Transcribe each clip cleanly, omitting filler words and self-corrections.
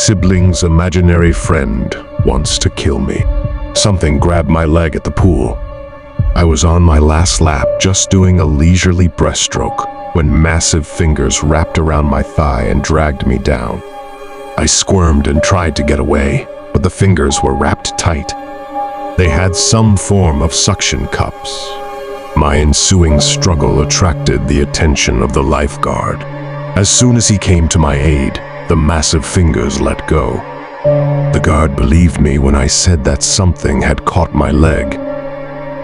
sibling's imaginary friend wants to kill me. Something grabbed my leg at the pool. I was on my last lap, just doing a leisurely breaststroke, when massive fingers wrapped around my thigh and dragged me down. I squirmed and tried to get away, but the fingers were wrapped tight. They had some form of suction cups. My ensuing struggle attracted the attention of the lifeguard. As soon as he came to my aid, the massive fingers let go. The guard believed me when I said that something had caught my leg.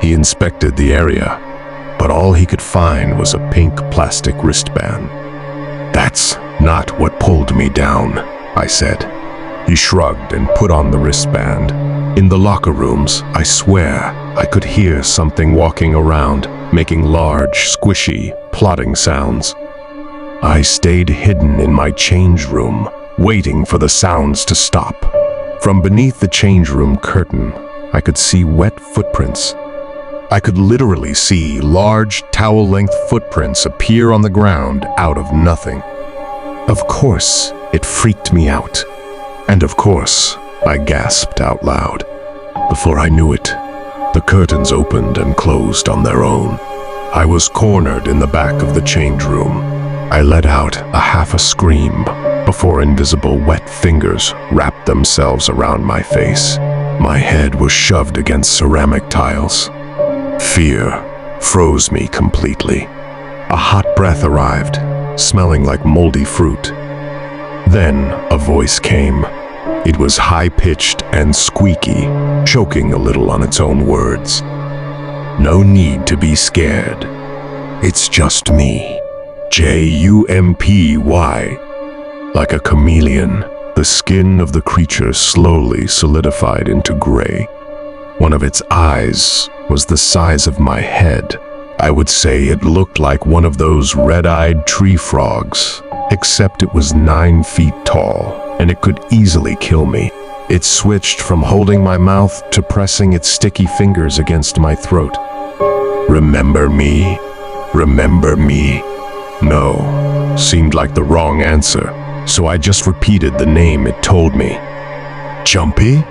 He inspected the area, but all he could find was a pink plastic wristband. "That's not what pulled me down," I said. He shrugged and put on the wristband. In the locker rooms, I swear, I could hear something walking around, making large, squishy, plodding sounds. I stayed hidden in my change room, waiting for the sounds to stop. From beneath the change room curtain, I could see wet footprints. I could literally see large, towel-length footprints appear on the ground out of nothing. Of course, it freaked me out. And of course, I gasped out loud. Before I knew it, the curtains opened and closed on their own. I was cornered in the back of the change room. I let out a half a scream before invisible wet fingers wrapped themselves around my face. My head was shoved against ceramic tiles. Fear froze me completely. A hot breath arrived, smelling like moldy fruit. Then a voice came. It was high-pitched and squeaky, choking a little on its own words. "No need to be scared. It's just me. Jumpy." Like a chameleon, the skin of the creature slowly solidified into gray. One of its eyes was the size of my head. I would say it looked like one of those red-eyed tree frogs, except it was 9 feet tall, and it could easily kill me. It switched from holding my mouth to pressing its sticky fingers against my throat. "Remember me? Remember me?" No, seemed like the wrong answer, so I just repeated the name it told me. "Jumpy?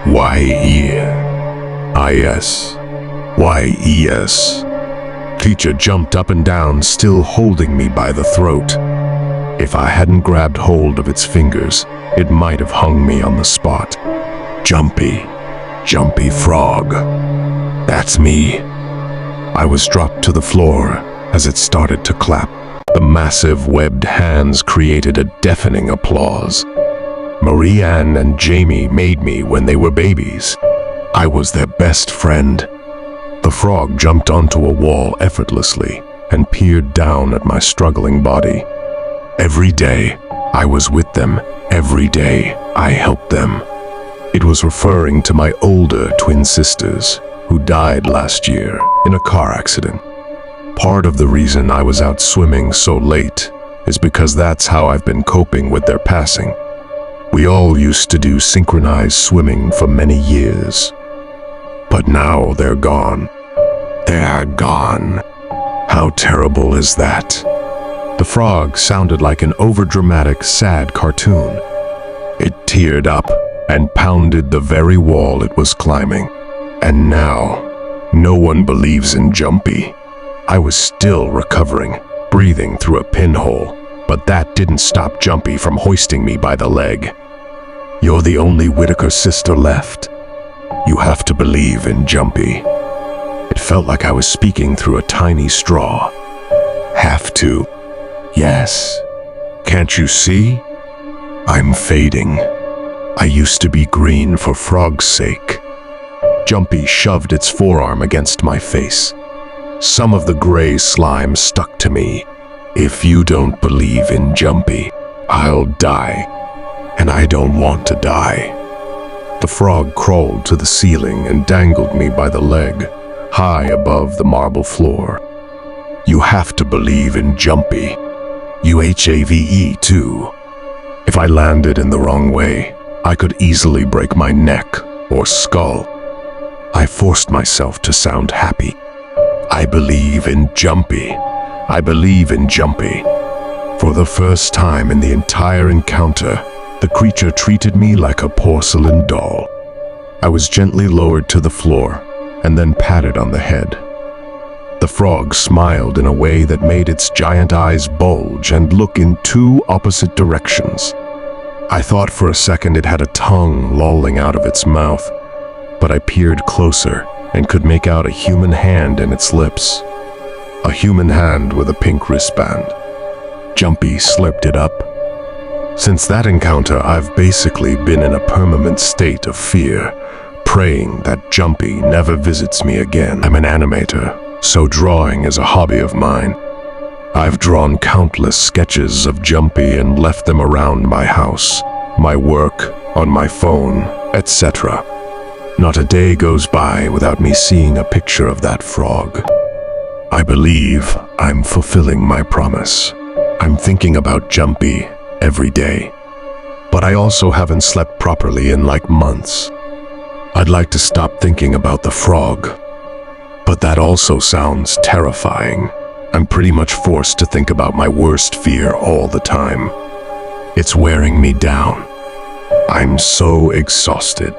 Y-E-I-S. Y-E-S. Teacher jumped up and down, still holding me by the throat. If I hadn't grabbed hold of its fingers, it might have hung me on the spot. Jumpy. Jumpy frog. That's me. I was dropped to the floor as it started to clap. The massive webbed hands created a deafening applause. Marie-Anne and Jamie made me when they were babies. I was their best friend. The frog jumped onto a wall effortlessly and peered down at my struggling body. Every day, I was with them. Every day, I helped them. It was referring to my older twin sisters, who died last year in a car accident. Part of the reason I was out swimming so late is because that's how I've been coping with their passing. We all used to do synchronized swimming for many years. But now they're gone. They're gone. How terrible is that? The frog sounded like an overdramatic, sad cartoon. It teared up and pounded the very wall it was climbing. And now, no one believes in Jumpy. I was still recovering, breathing through a pinhole, but that didn't stop Jumpy from hoisting me by the leg. "You're the only Whitaker sister left. You have to believe in Jumpy." It felt like I was speaking through a tiny straw. Have to. Yes. Can't you see? I'm fading. I used to be green for Frog's sake. Jumpy shoved its forearm against my face. Some of the gray slime stuck to me. "If you don't believe in Jumpy, I'll die. And I don't want to die." The frog crawled to the ceiling and dangled me by the leg, high above the marble floor. "You have to believe in Jumpy. UHAVE too. If I landed in the wrong way, I could easily break my neck or skull." I forced myself to sound happy. "I believe in Jumpy. I believe in Jumpy." For the first time in the entire encounter, The creature treated me like a porcelain doll. I was gently lowered to the floor and then patted on the head. The frog smiled in a way that made its giant eyes bulge and look in two opposite directions. I thought for a second it had a tongue lolling out of its mouth, but I peered closer and could make out a human hand in its lips. A human hand with a pink wristband. Jumpy slurped it up. Since that encounter, I've basically been in a permanent state of fear, praying that Jumpy never visits me again. I'm an animator, so drawing is a hobby of mine. I've drawn countless sketches of Jumpy and left them around my house, my work, on my phone, etc. Not a day goes by without me seeing a picture of that frog. I believe I'm fulfilling my promise. I'm thinking about Jumpy every day, but I also haven't slept properly in like months. I'd like to stop thinking about the frog, but that also sounds terrifying. I'm pretty much forced to think about my worst fear all the time. It's wearing me down. I'm so exhausted.